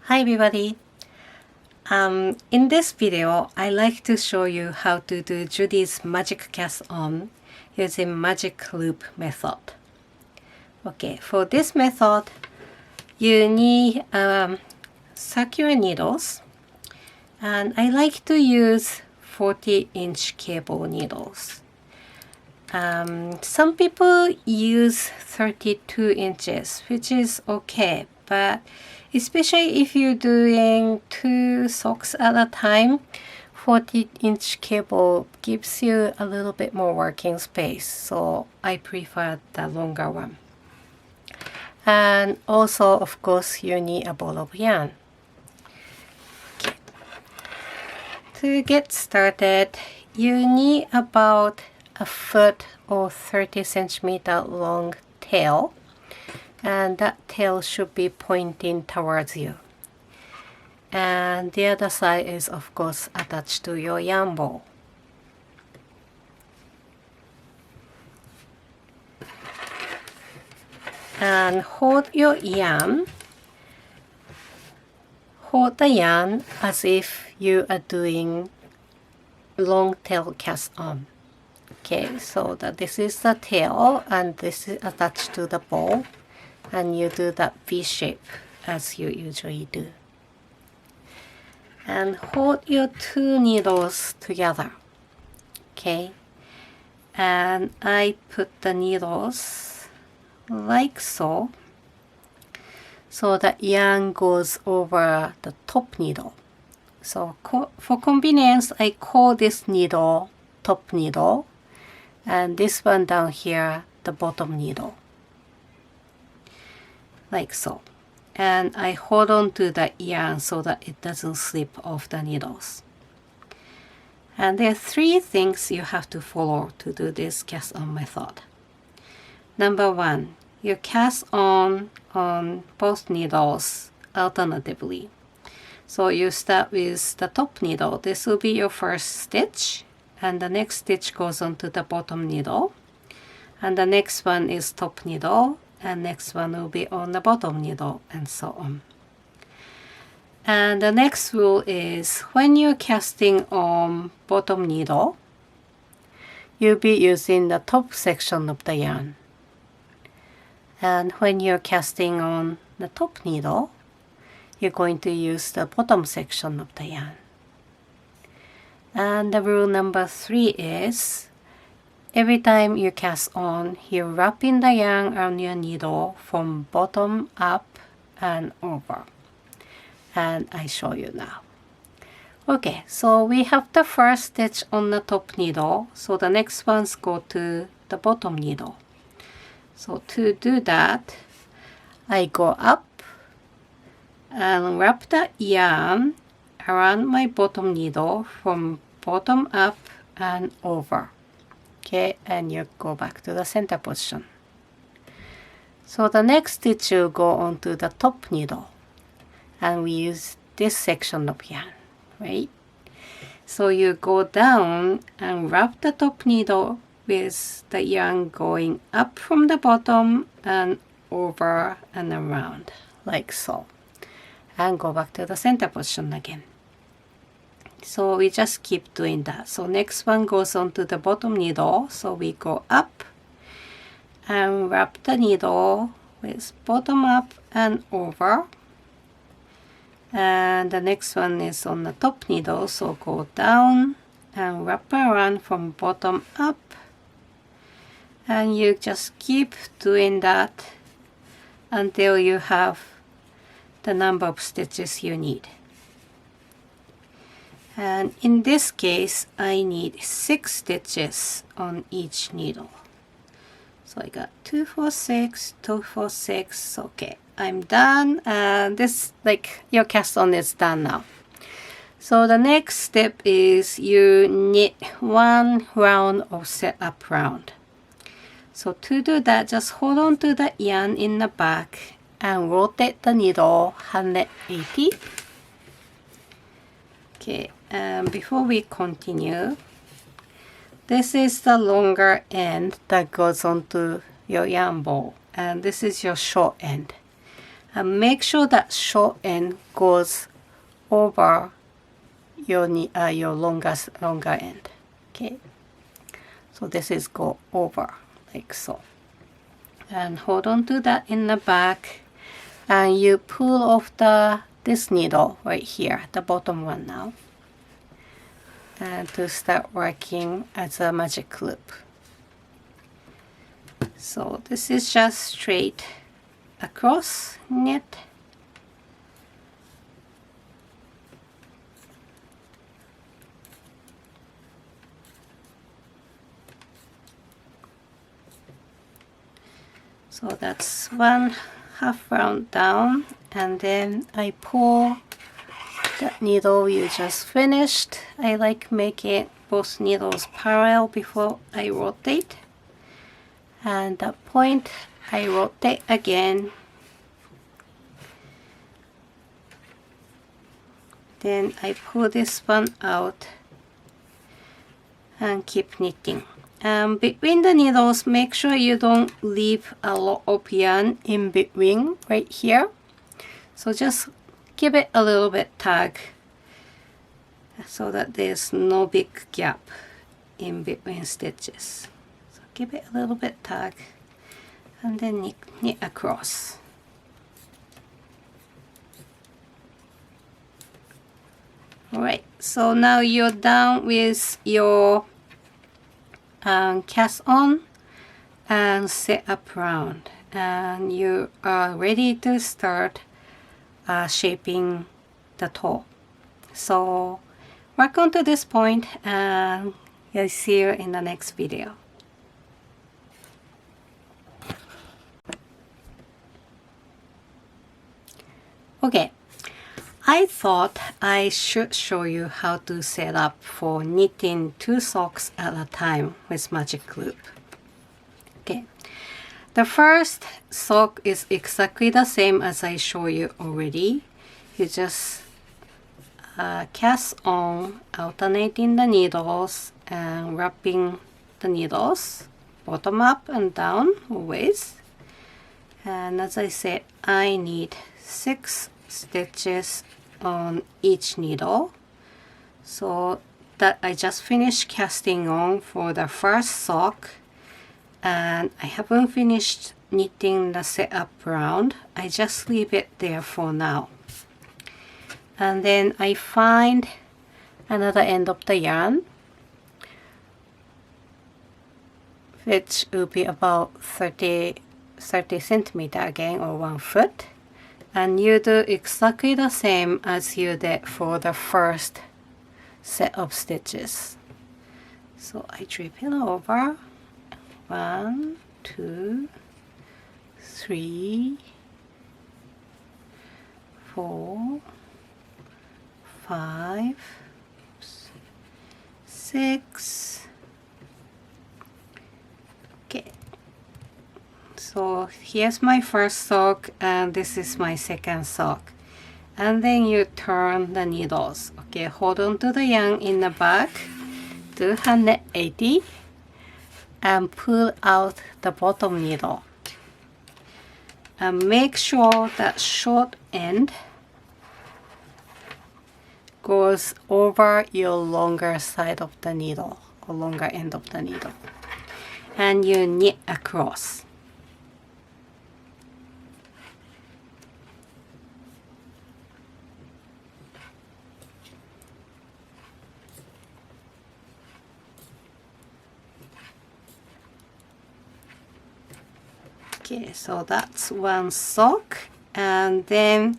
Hi everybody. In this video, I like to show you how to do Judy's magic cast on using magic loop method. Okay, for this method, you need circular needles, and I like to use 40-inch cable needles. Some people use 32 inches, which is okay, but especially if you're doing 2 socks at a time, 40-inch cable gives you a little bit more working space, so I prefer the longer one. And also, of course, you need a ball of yarn. Okay. To get started, you need about a foot or 30 centimeter long tail, and that tail should be pointing towards you. And the other side is of course attached to your yarn ball. And hold your yarn. Hold the yarn as if you are doing long tail cast on. Okay, so that this is the tail and this is attached to the ball, and you do that V shape as you usually do. And hold your 2 needles together. Okay, and I put the needles like so, so that yarn goes over the top needle. So for convenience, I call this needle top needle, and this one down here the bottom needle, like so. And I hold on to the yarn so that it doesn't slip off the needles. And there are 3 things you have to follow to do this cast on method. Number 1, you cast on both needles alternatively. So you start with the top needle. This will be your first stitch, and the next stitch goes on to the bottom needle, and the next one is top needle, and next one will be on the bottom needle, and so on. And the next rule is when you're casting on bottom needle, you'll be using the top section of the yarn, and when you're casting on the top needle, you're going to use the bottom section of the yarn. And the rule number 3 is every time you cast on, you're wrapping the yarn on your needle from bottom up and over. And I show you now. Okay, so we have the first stitch on the top needle, so the next ones go to the bottom needle. So to do that, I go up and wrap the yarn around my bottom needle from bottom up and over. Okay, and you go back to the center position. So the next stitch will go onto the top needle, and we use this section of yarn, right? So you go down and wrap the top needle with the yarn going up from the bottom and over and around, like so. And go back to the center position again. So we just keep doing that. So next one goes on to the bottom needle. So we go up and wrap the needle with bottom up and over. And the next one is on the top needle. So go down and wrap around from bottom up. And you just keep doing that until you have the number of stitches you need. And in this case, I need 6 stitches on each needle. So I got 2, 4, 6, 2, 4, 6. Okay, I'm done. And this, like, your cast on is done now. So the next step is you knit 1 round of set up round. So to do that, just hold on to the yarn in the back and rotate the needle 180. Okay, and before we continue, this is the longer end that goes onto your yarn ball, and this is your short end. And make sure that short end goes over your longer end. Okay, so this is go over like so, and hold on to that in the back, and you pull off this needle right here, the bottom one now, and to start working as a magic loop. So this is just straight across knit. So that's 1/2 round down, and then I pull that needle you just finished. I like making both needles parallel before I rotate, and that point I rotate again. Then I pull this one out and keep knitting. Between the needles, make sure you don't leave a lot of yarn in between right here. So just give it a little bit tug so that there's no big gap in between stitches. So give it a little bit tug and then knit across. Alright, so now you're done with your cast on and set up round, and you are ready to start shaping the toe. So work on to this point, and I'll see you in the next video. Okay, I thought I should show you how to set up for knitting 2 socks at a time with magic loop. Okay, the first sock is exactly the same as I showed you already. You just cast on, alternating the needles and wrapping the needles bottom up and down always. And as I said, I need 6 stitches on each needle, so that I just finished casting on for the first sock, and I haven't finished knitting the setup round. I just leave it there for now, and then I find another end of the yarn, which will be about 30 centimeter again, or 1 foot. And you do exactly the same as you did for the first set of stitches. So I drape it over. 1, 2, 3, 4, 5, 6. Okay. So here's my first sock, and this is my second sock. And then you turn the needles. Okay, hold on to the yarn in the back, 280, and pull out the bottom needle. And make sure that short end goes over your longer side of the needle, or longer end of the needle. And you knit across. Okay, so that's 1 sock, and then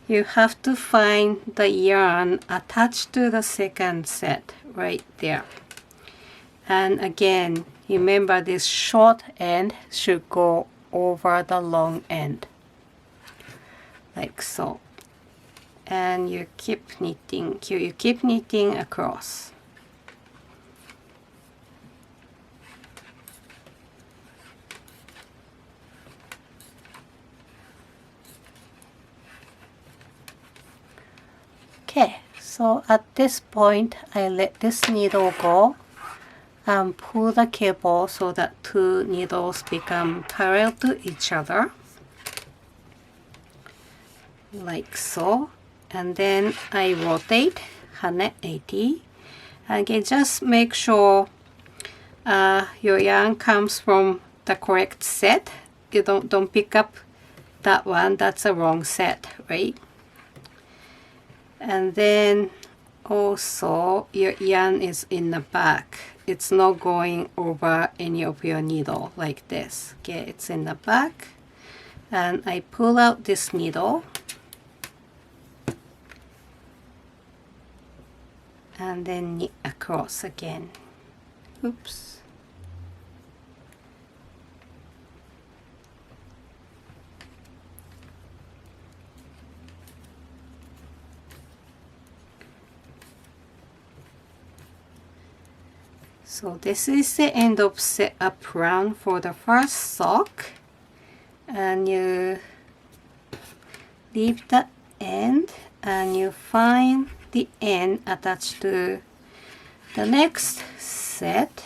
you have to find the yarn attached to the second set right there. And again, remember this short end should go over the long end, like so. And you keep knitting, you keep knitting across. Okay, so at this point I let this needle go and pull the cable so that 2 needles become parallel to each other. like so, and then I rotate 180. Again, just make sure your yarn comes from the correct set. You don't pick up that one, that's a wrong set, right? And then also your yarn is in the back. It's not going over any of your needle like this. Okay, it's in the back. And I pull out this needle and then knit across again. Oops. So this is the end of set up round for the first sock, and you leave the end and you find the end attached to the next set,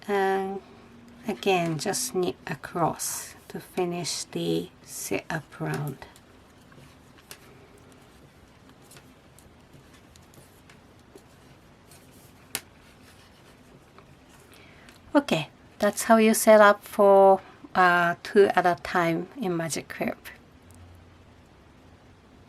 and again just knit across to finish the set up round. Okay, that's how you set up for 2 at a time in Magic Crib.